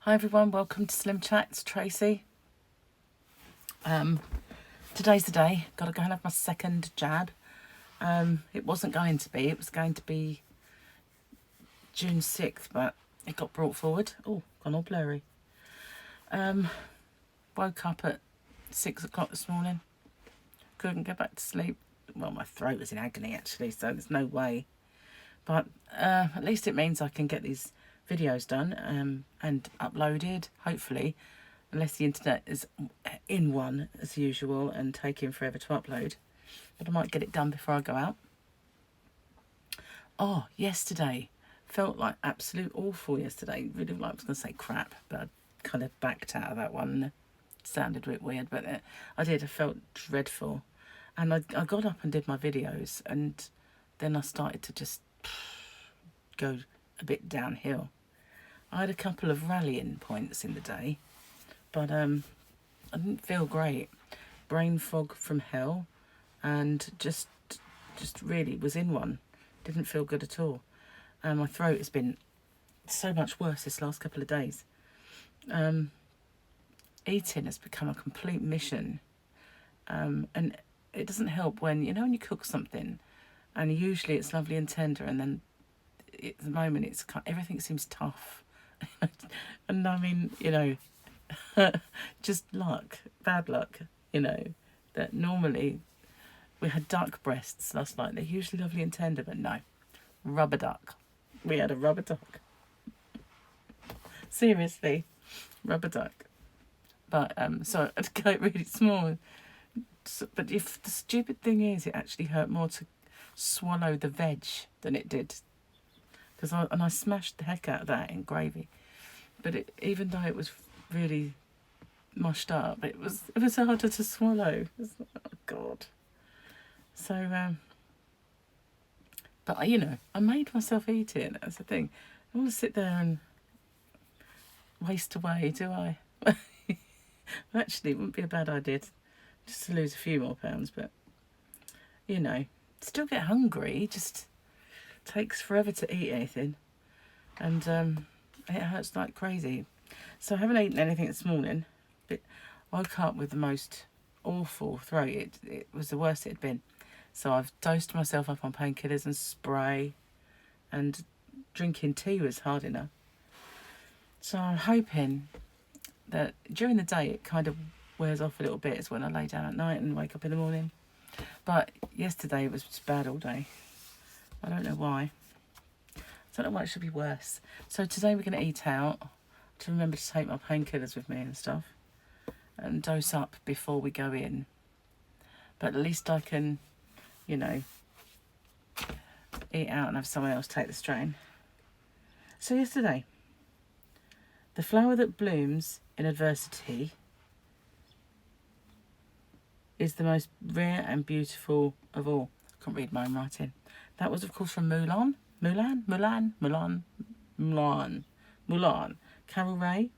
Hi everyone, welcome to SlimChat. It's Tracy. Today's the day. Got to go and have my second jab. It wasn't going to be. It was going to be June 6th, but it got brought forward. Oh, gone all blurry. Woke up at 6 o'clock this morning. Couldn't go back to sleep. Well, my throat was in agony actually, so there's no way. But at least it means I can get these videos done and uploaded, hopefully, unless the internet is in one as usual and taking forever to upload. But I might get it done before I go out. Oh, yesterday felt like absolute awful yesterday. Really, like I was going to say crap, but I kind of backed out of that one. It sounded a bit weird, but I did. I felt dreadful. And I got up and did my videos, and then I started to just go a bit downhill. I had a couple of rallying points in the day, but I didn't feel great. Brain fog from hell, and just really was in one. Didn't feel good at all. My throat has been so much worse this last couple of days. Eating has become a complete mission, and it doesn't help when you cook something, and usually it's lovely and tender, and then at the moment it's everything seems tough. And I mean, just luck, bad luck, that normally we had duck breasts last night. They're usually lovely and tender, but no, rubber duck. We had a rubber duck. Seriously, rubber duck. But so I'd go really small. But if the stupid thing is, it actually hurt more to swallow the veg than it did. I smashed the heck out of that in gravy, but even though it was really mushed up, it was harder to swallow. Oh God! So, but I made myself eat it. That's the thing. I don't want to sit there and waste away, do I? Actually, it wouldn't be a bad idea just to lose a few more pounds, but still get hungry. Just takes forever to eat anything, and it hurts like crazy. So I haven't eaten anything this morning, but woke up with the most awful throat. It was the worst it had been. So I've dosed myself up on painkillers and spray, and drinking tea was hard enough. So I'm hoping that during the day it kind of wears off a little bit. It's when I lay down at night and wake up in the morning. But yesterday was just bad all day. I don't know why. I don't know why it should be worse. So today we're going to eat out. To remember to take my painkillers with me and stuff, and dose up before we go in. But at least I can, eat out and have someone else take the strain. So yesterday, the flower that blooms in adversity is the most rare and beautiful of all. I can't read my own writing. That was, of course, from Mulan. Carol Ray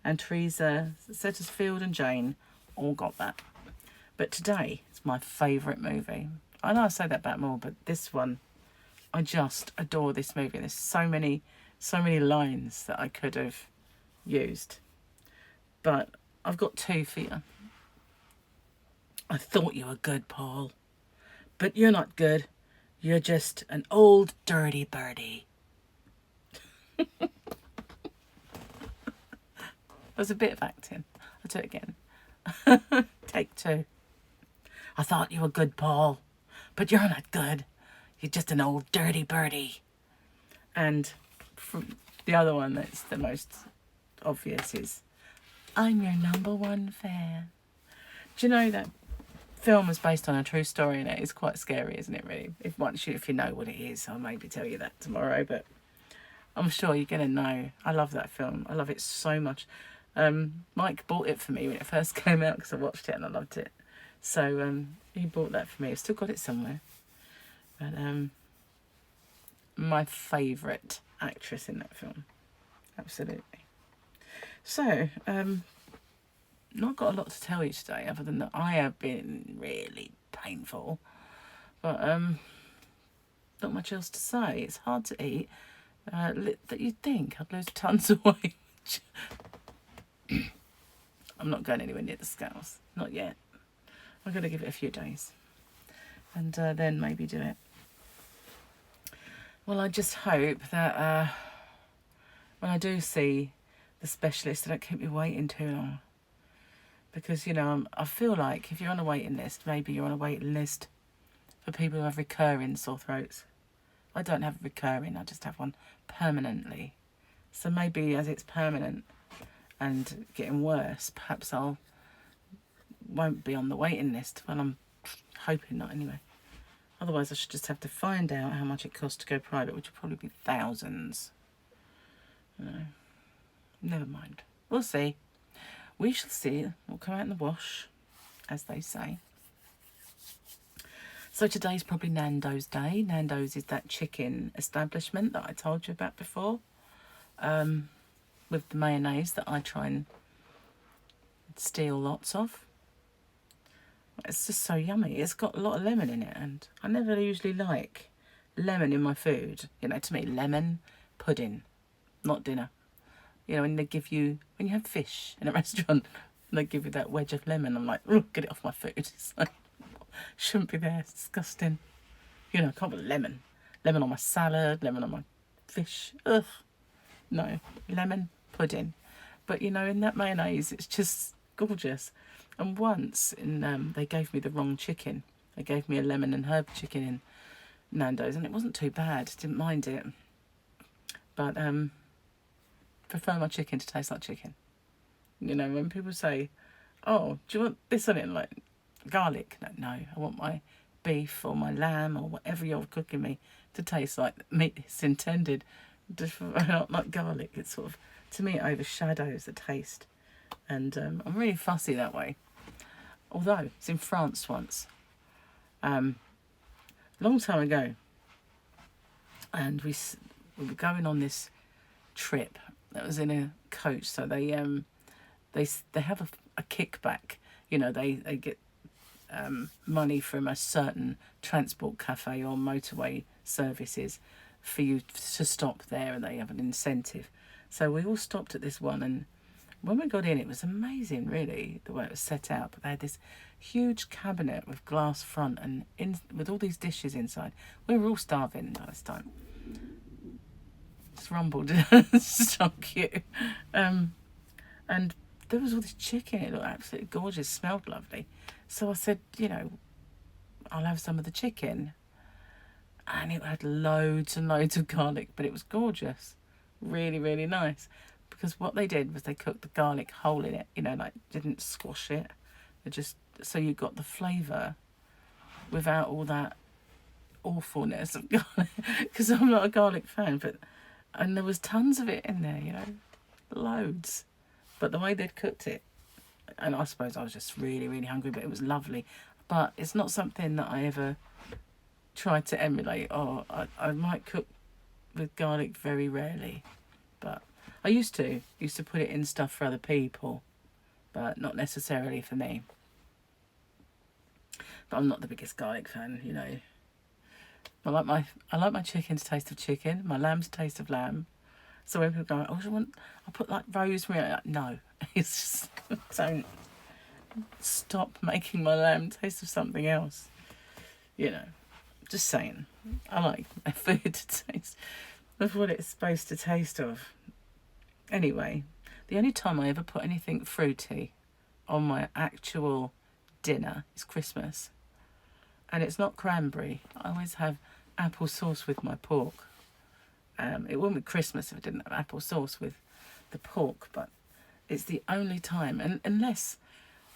and Teresa Settersfield and Jane all got that. But today, it's my favourite movie. I know I say that about more, but this one, I just adore this movie. There's so many lines that I could have used. But I've got two for you. I thought you were good, Paul. But you're not good. You're just an old dirty birdie. It was a bit of acting. I'll do it again. Take two. I thought you were good, Paul. But you're not good. You're just an old dirty birdie. And from the other one that's the most obvious is, I'm your #1 fan. Do you know that film was based on a true story, and it is quite scary, isn't it, really? If you know what it is, I'll maybe tell you that tomorrow, but I'm sure you're going to know. I love that film. I love it so much. Mike bought it for me when it first came out because I watched it and I loved it. So he bought that for me. I've still got it somewhere. But my favourite actress in that film. Absolutely. So, not got a lot to tell you today other than that I have been really painful. But not much else to say. It's hard to eat. That you'd think I'd lose tons of weight. I'm not going anywhere near the scales. Not yet. I've got to give it a few days. And then maybe do it. Well, I just hope that when I do see the specialist, they don't keep me waiting too long. Because, you know, I feel like if you're on a waiting list, maybe you're on a waiting list for people who have recurring sore throats. I don't have recurring, I just have one permanently. So maybe as it's permanent and getting worse, perhaps won't be on the waiting list. Well, I'm hoping not anyway. Otherwise, I should just have to find out how much it costs to go private, which will probably be thousands. Never mind. We'll see. We shall see. We'll come out in the wash, as they say. So today's probably Nando's day. Nando's is that chicken establishment that I told you about before, with the mayonnaise that I try and steal lots of. It's just so yummy. It's got a lot of lemon in it, and I never usually like lemon in my food. You know, to me, lemon pudding, not dinner. You know, when you have fish in a restaurant and they give you that wedge of lemon, I'm like, oh, get it off my food. It's like, shouldn't be there. It's disgusting. You know, I can't put lemon. Lemon on my salad, lemon on my fish. Ugh. No, lemon pudding. But, you know, in that mayonnaise, it's just gorgeous. And once they gave me the wrong chicken. They gave me a lemon and herb chicken in Nando's, and it wasn't too bad. Didn't mind it. But prefer my chicken to taste like chicken. You know, when people say, oh, do you want this on it? Like garlic? No, I want my beef or my lamb or whatever you're cooking me to taste like meat is intended. Not like garlic. It's sort of, to me, it overshadows the taste. And I'm really fussy that way. Although, it's in France once. Long time ago. And we were going on this trip that was in a coach. So they have a kickback. You know, they get money from a certain transport cafe or motorway services for you to stop there, and they have an incentive. So we all stopped at this one, and when we got in, it was amazing, really, the way it was set out. But they had this huge cabinet with glass front and with all these dishes inside. We were all starving by this time. Just rumbled. It's so cute. And there was all this chicken. It looked absolutely gorgeous, smelled lovely. So I said, you know, I'll have some of the chicken. And it had loads and loads of garlic, but it was gorgeous. Really, really nice. Because what they did was they cooked the garlic whole in it, you know, like didn't squash it. They just, so you got the flavour without all that awfulness of garlic. Because I'm not a garlic fan, and there was tons of it in there, you know, loads. But the way they'd cooked it, and I suppose I was just really, really hungry, but it was lovely. But it's not something that I ever tried to emulate. Or I might cook with garlic very rarely, but I used to put it in stuff for other people, but not necessarily for me. But I'm not the biggest garlic fan, you know. I like my chicken's taste of chicken, my lamb's taste of lamb. So when people go, oh, I'll put like rosemary. Like, no, it's just, don't stop making my lamb taste of something else. You know, just saying. I like my food to taste of what it's supposed to taste of. Anyway, the only time I ever put anything fruity on my actual dinner is Christmas. And it's not cranberry. I always have apple sauce with my pork. It wouldn't be Christmas if I didn't have apple sauce with the pork, but it's the only time, and unless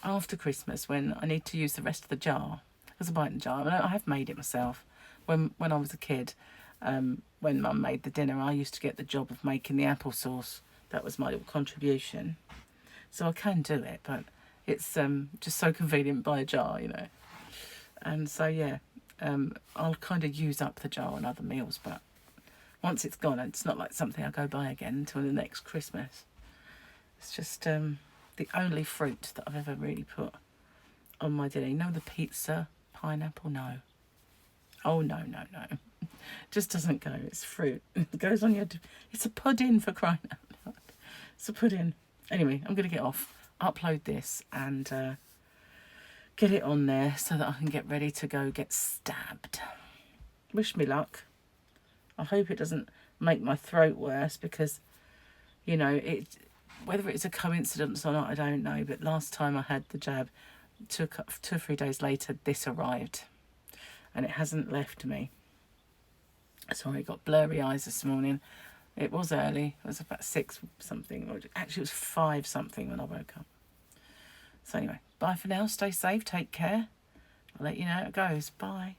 after Christmas when I need to use the rest of the jar, because I buy it in a jar. I have made it myself. When I was a kid, when Mum made the dinner, I used to get the job of making the apple sauce. That was my little contribution. So I can do it, but it's just so convenient by a jar, you know. And so, yeah, I'll kind of use up the jar on other meals, but once it's gone, it's not like something I go buy again until the next Christmas. It's just the only fruit that I've ever really put on my dinner. You know, the pizza, pineapple, no. Oh, no. Just doesn't go. It's fruit. It goes on your... It's a pudding, for crying out loud. It's a pudding. Anyway, I'm going to get off, upload this, and get it on there so that I can get ready to go get stabbed. Wish me luck. I hope it doesn't make my throat worse, because, you know, whether it's a coincidence or not, I don't know. But last time I had the jab, 2 or 3 days later, this arrived. And it hasn't left me. Sorry, I got blurry eyes this morning. It was early. It was about 6 something. Or actually, it was 5 something when I woke up. So anyway, bye for now. Stay safe. Take care. I'll let you know how it goes. Bye.